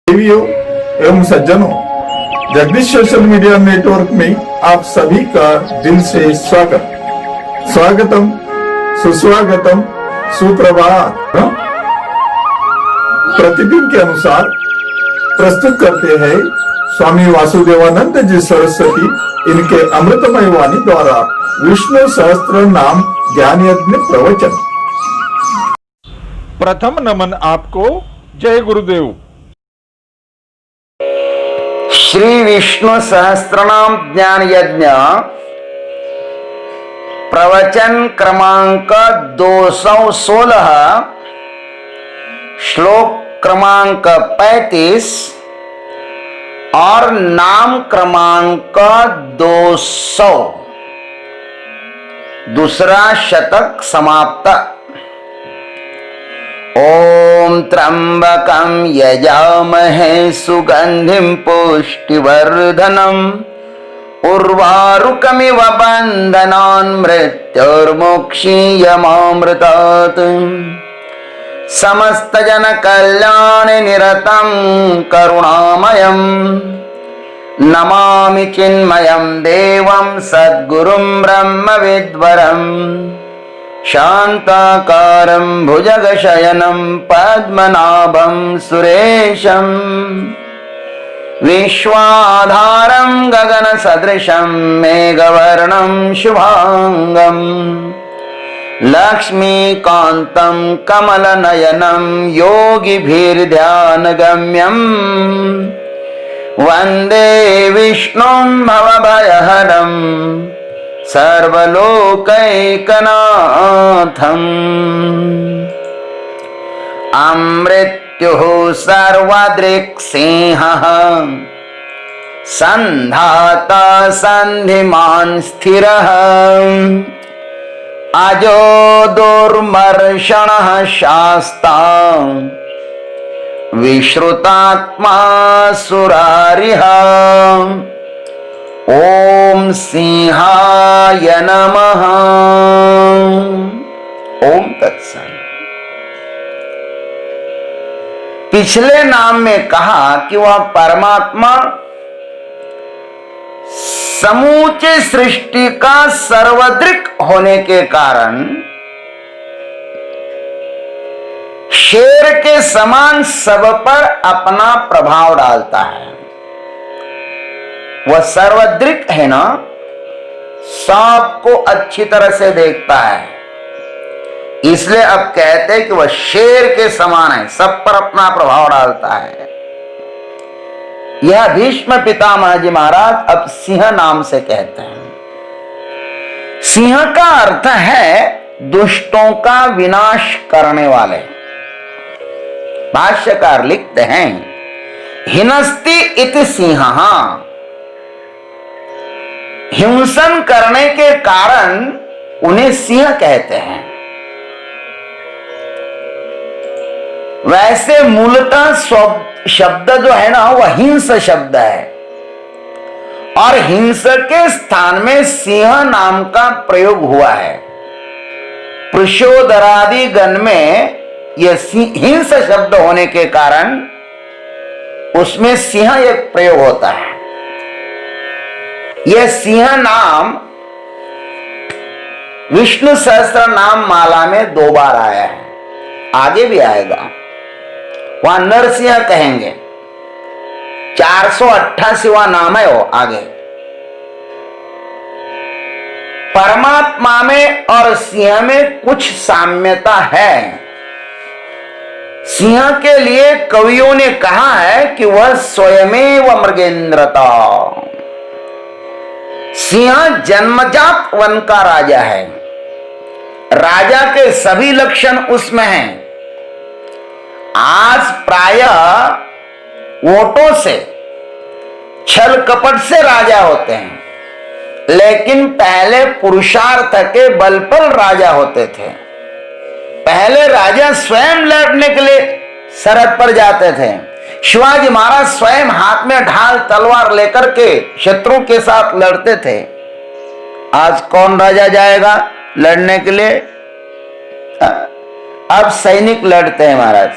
देवियों एवं सज्जनों, जगदीश सोशल मीडिया नेटवर्क में आप सभी का दिल से स्वागतम, सुस्वागतम, सुप्रभात। प्रतिदिन के अनुसार प्रस्तुत करते हैं स्वामी वासुदेवानंद जी सरस्वती, इनके अमृतमय वाणी द्वारा विष्णु सहस्त्र नाम ज्ञान यज्ञ प्रवचन। प्रथम नमन आपको। जय गुरुदेव। श्री विष्णु सहस्त्रनाम ज्ञान यज्ञ प्रवचन क्रमांक 216, श्लोक क्रमांक 35 और नाम क्रमांक 200, दूसरा शतक समाप्त। ओम त्र्यंबकं यजामहे सुगंधिं पुष्टिवर्धनम् उर्वारुकमिव बन्धनान् मृत्युर्मुक्षीयमामृतात्। समस्तजनकल्याणे निरतं करुणामयं नमामि चिन्मयं देवं सद्गुरुं ब्रह्मविद्वरम् शान्ताकारं भुजगशयनं पद्मनाभं सुरेशं विश्वाधारं गगनसदृशं मेघवर्णं शुभांगं लक्ष्मीकान्तं कमलनयनं योगिभिर्ध्यानगम्यं वन्दे विष्णुं भवभयहरं सर्वलोकैकनाथम्। अमृत्युः सर्वदृक्सिंहः सन्धाता सन्धिमान् स्थिरः अजो दुर्मर्षणः शास्ता विश्रुतात्मा सुरारिः। ओम सिंहाय नमः। ओम तत्सत। पिछले नाम में कहा कि वह परमात्मा समूचे सृष्टि का सर्वदृक् होने के कारण शेर के समान सब पर अपना प्रभाव डालता है। वह सर्वदृक् है ना, सबको अच्छी तरह से देखता है, इसलिए अब कहते हैं कि वह शेर के समान है, सब पर अपना प्रभाव डालता है। यह भीष्म पितामह जी महाराज अब सिंह नाम से कहते हैं। सिंह का अर्थ है दुष्टों का विनाश करने वाले। भाष्यकार लिखते हैं हिनस्ति इति सिंहः, हिंसन करने के कारण उन्हें सिंह कहते हैं। वैसे मूलतः शब्द जो है ना वह हिंस शब्द है, और हिंस के स्थान में सिंह नाम का प्रयोग हुआ है। पुरुषोदरादि गण में यह हिंस शब्द होने के कारण उसमें सिंह एक प्रयोग होता है। यह सिंह नाम विष्णु सहस्त्र नाम माला में 2 बार आया है, आगे भी आएगा। वहां नरसिंह कहेंगे, 488वां नाम है वो आगे। परमात्मा में और सिंह में कुछ साम्यता है। सिंह के लिए कवियों ने कहा है कि वह स्वयमेव मृगेंद्रता। सिंह जन्मजात वन का राजा है, राजा के सभी लक्षण उसमें हैं। आज प्रायः वोटों से, छल कपट से राजा होते हैं, लेकिन पहले पुरुषार्थ के बल पर राजा होते थे। पहले राजा स्वयं लड़ने के लिए सरहद पर जाते थे। शिवाजी महाराज स्वयं हाथ में ढाल तलवार लेकर के शत्रु के साथ लड़ते थे। आज कौन राजा जाएगा लड़ने के लिए? अब सैनिक लड़ते हैं महाराज,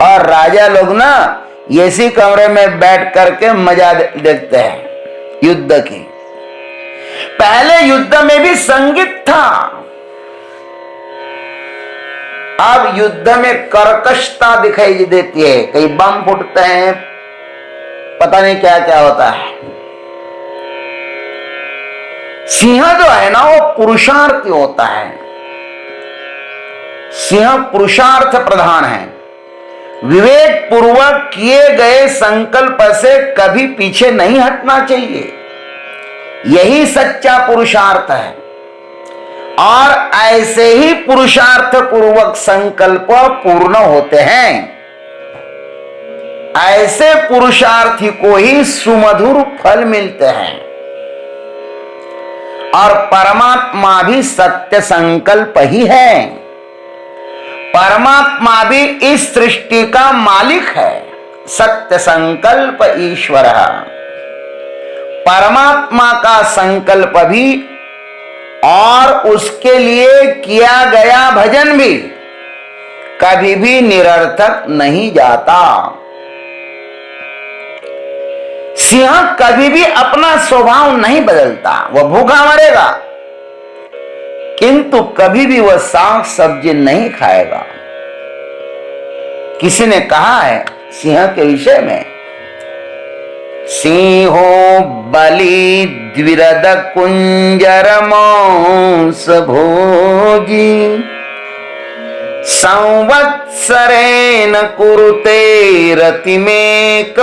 और राजा लोग ना इसी कमरे में बैठ करके मजा देखते हैं युद्ध की। पहले युद्ध में भी संगीत था, अब युद्ध में कर्कशता दिखाई देती है, कई बम फूटते हैं, पता नहीं क्या क्या होता है। सिंह जो है ना वो पुरुषार्थी होता है, सिंह पुरुषार्थ प्रधान है। विवेक पूर्वक किए गए संकल्प से कभी पीछे नहीं हटना चाहिए, यही सच्चा पुरुषार्थ है। और ऐसे ही पुरुषार्थ पूर्वक संकल्प पूर्ण होते हैं। ऐसे पुरुषार्थी को ही सुमधुर फल मिलते हैं। और परमात्मा भी सत्य संकल्प ही है। परमात्मा भी इस सृष्टि का मालिक है, सत्य संकल्प ईश्वर है। परमात्मा का संकल्प भी और उसके लिए किया गया भजन भी कभी भी निरर्थक नहीं जाता। सिंह कभी भी अपना स्वभाव नहीं बदलता, वह भूखा मरेगा किंतु कभी भी वह साग सब्जी नहीं खाएगा। किसी ने कहा है सिंह के विषय में, सिंहो बलि द्विरद कुंजर मांस भोजी संवत्सरेण कुरुते रतिमेकवारम्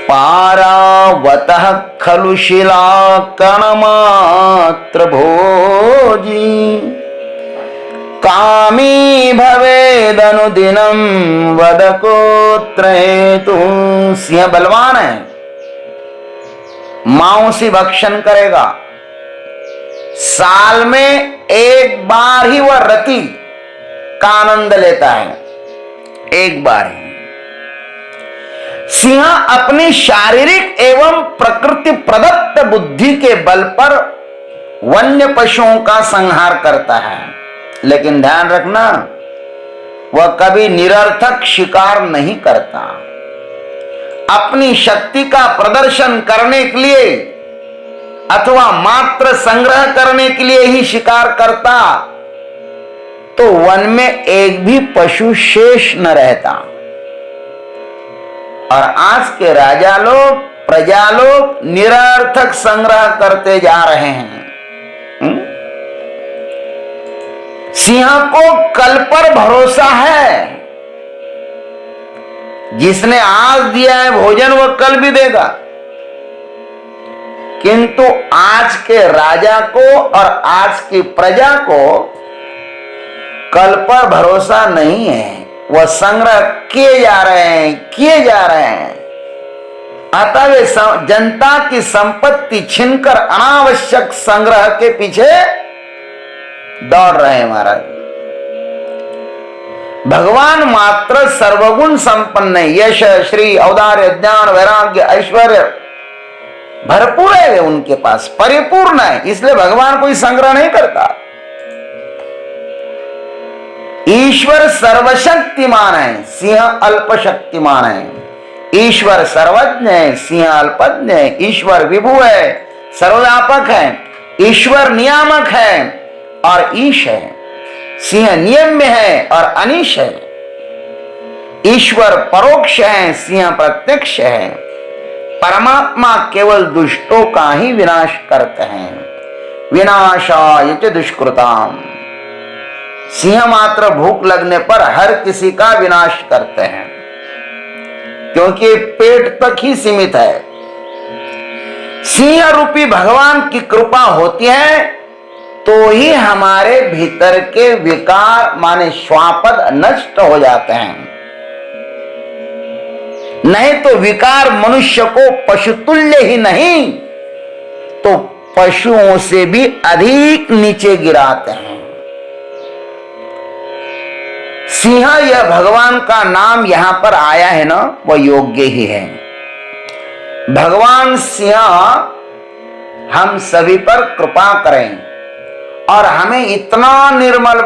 पारावतः खलु शिलाकणमात्र भोजी कामी भवेदनुदिनं वद कोत्र हेतु। सिंह बलवान है, मांसी भक्षण करेगा, साल में एक बार ही वह रति का आनंद लेता है, एक बार ही। सिंह अपनी शारीरिक एवं प्रकृति प्रदत्त बुद्धि के बल पर वन्य पशुओं का संहार करता है, लेकिन ध्यान रखना वह कभी निरर्थक शिकार नहीं करता। अपनी शक्ति का प्रदर्शन करने के लिए अथवा मात्र संग्रह करने के लिए ही शिकार करता तो वन में एक भी पशु शेष न रहता। और आज के राजा लोग, प्रजा लोग निरर्थक संग्रह करते जा रहे हैं। सिंह को कल पर भरोसा है, जिसने आज दिया है भोजन वह कल भी देगा, किंतु आज के राजा को और आज की प्रजा को कल पर भरोसा नहीं है। वह संग्रह किए जा रहे हैं। अतः वे जनता की संपत्ति छीनकर अनावश्यक संग्रह के पीछे दौड़ रहे हैं। महाराज भगवान मात्र सर्वगुण संपन्न है, यश श्री औदार्य ज्ञान वैराग्य ऐश्वर्य भरपूर है, उनके पास परिपूर्ण है, इसलिए भगवान कोई संग्रह नहीं करता। ईश्वर सर्वशक्तिमान है, सिंह अल्पशक्तिमान है। ईश्वर सर्वज्ञ है, सिंह अल्पज्ञ है। ईश्वर विभु है, सर्वव्यापक है। ईश्वर नियामक है और ईश है। सिंह नियम्य है और अनीश है। ईश्वर परोक्ष है, सिंह प्रत्यक्ष है। परमात्मा केवल दुष्टों का ही विनाश करते हैं। विनाशाय च दुष्कृताम। सिंह मात्र भूख लगने पर हर किसी का विनाश करते हैं, क्योंकि पेट तक ही सीमित है। सिंह रूपी भगवान की कृपा होती है तो ही हमारे भीतर के विकार माने श्वापद नष्ट हो जाते हैं। नहीं तो विकार मनुष्य को पशुतुल्य ही नहीं तो पशुओं से भी अधिक नीचे गिराते हैं। सिंह यह भगवान का नाम यहां पर आया है ना, वह योग्य ही है। भगवान सिंह हम सभी पर कृपा करें और हमें इतना निर्मल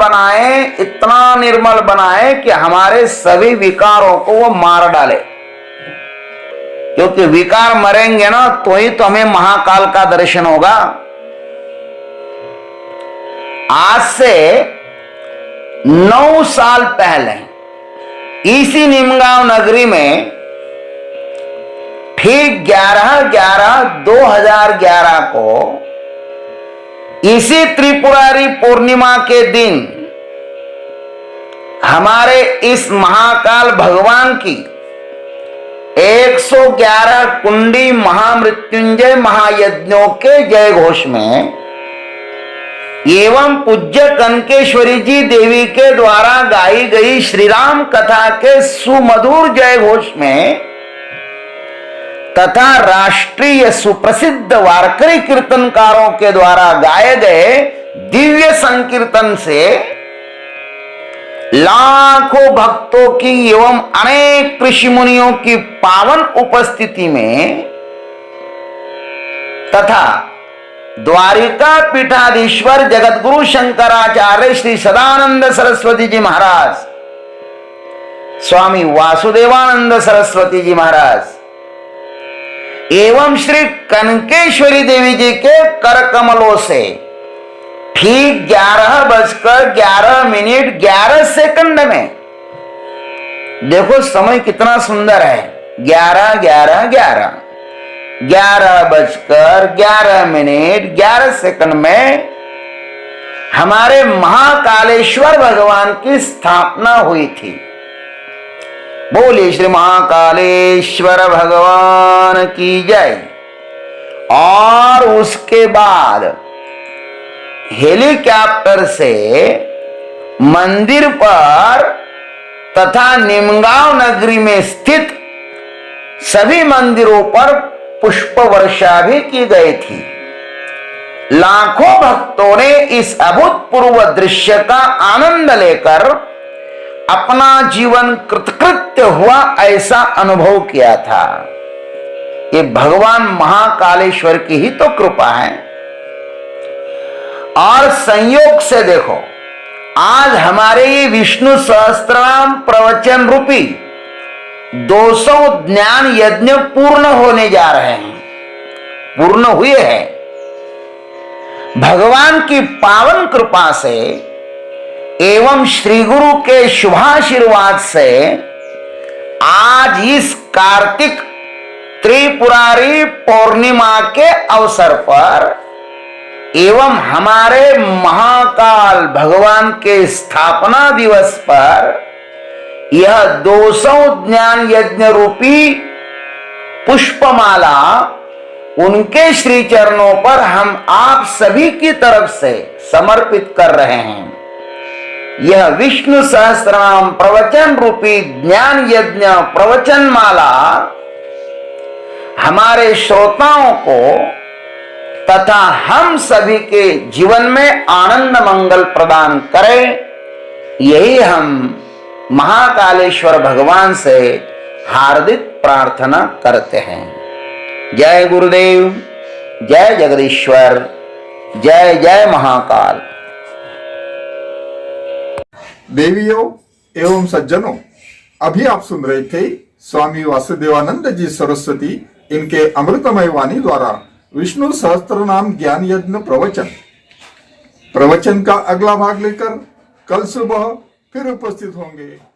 बनाए कि हमारे सभी विकारों को वो मार डाले। क्योंकि विकार मरेंगे ना तो ही तो हमें महाकाल का दर्शन होगा। आज से 9 साल पहले इसी निमगांव नगरी में ठीक 11/11/2011 को इसी त्रिपुरारी पूर्णिमा के दिन हमारे इस महाकाल भगवान की 111 कुंडी महामृत्युंजय महायज्ञों के जय घोष में एवं पूज्य कनकेश्वरी जी देवी के द्वारा गाई गई श्री राम कथा के सुमधुर जय घोष में तथा राष्ट्रीय सुप्रसिद्ध वारकरी कीर्तनकारों के द्वारा गाए गए दिव्य संकीर्तन से लाखों भक्तों की एवं अनेक ऋषि मुनियों की पावन उपस्थिति में तथा द्वारिका पीठाधीश्वर जगतगुरु शंकराचार्य श्री सदानंद सरस्वती जी महाराज, स्वामी वासुदेवानंद सरस्वती जी महाराज एवं श्री कनकेश्वरी देवी जी के कर कमलों से ठीक 11:11 में, देखो समय कितना सुंदर है, 11:11 में हमारे महाकालेश्वर भगवान की स्थापना हुई थी। बोलिए श्री महाकालेश्वर भगवान की जय। और उसके बाद हेलीकॉप्टर से मंदिर पर तथा निमगांव नगरी में स्थित सभी मंदिरों पर पुष्प वर्षा भी की गई थी। लाखों भक्तों ने इस अभूतपूर्व दृश्य का आनंद लेकर अपना जीवन कृतकृत्य हुआ ऐसा अनुभव किया था। ये भगवान महाकालेश्वर की ही तो कृपा है। और संयोग से देखो, आज हमारे ये विष्णु सहस्त्रनाम प्रवचन रूपी 200 ज्ञान यज्ञ पूर्ण होने जा रहे हैं, पूर्ण हुए हैं। भगवान की पावन कृपा से एवं श्री गुरु के शुभाशीर्वाद से आज इस कार्तिक त्रिपुरारी पूर्णिमा के अवसर पर एवं हमारे महाकाल भगवान के स्थापना दिवस पर यह 200 ज्ञान यज्ञ रूपी पुष्पमाला उनके श्री चरणों पर हम आप सभी की तरफ से समर्पित कर रहे हैं। यह विष्णु सहस्त्रनाम प्रवचन रूपी ज्ञान यज्ञ प्रवचन माला हमारे श्रोताओं को तथा हम सभी के जीवन में आनंद मंगल प्रदान करे, यही हम महाकालेश्वर भगवान से हार्दिक प्रार्थना करते हैं। जय गुरुदेव, जय जगदीश्वर, जय जय महाकाल। देवियों एवं सज्जनों, अभी आप सुन रहे थे स्वामी वासुदेवानंद जी सरस्वती इनके अमृतमय वाणी द्वारा विष्णु सहस्त्रनाम ज्ञान यज्ञ प्रवचन का अगला भाग लेकर कल सुबह फिर उपस्थित होंगे।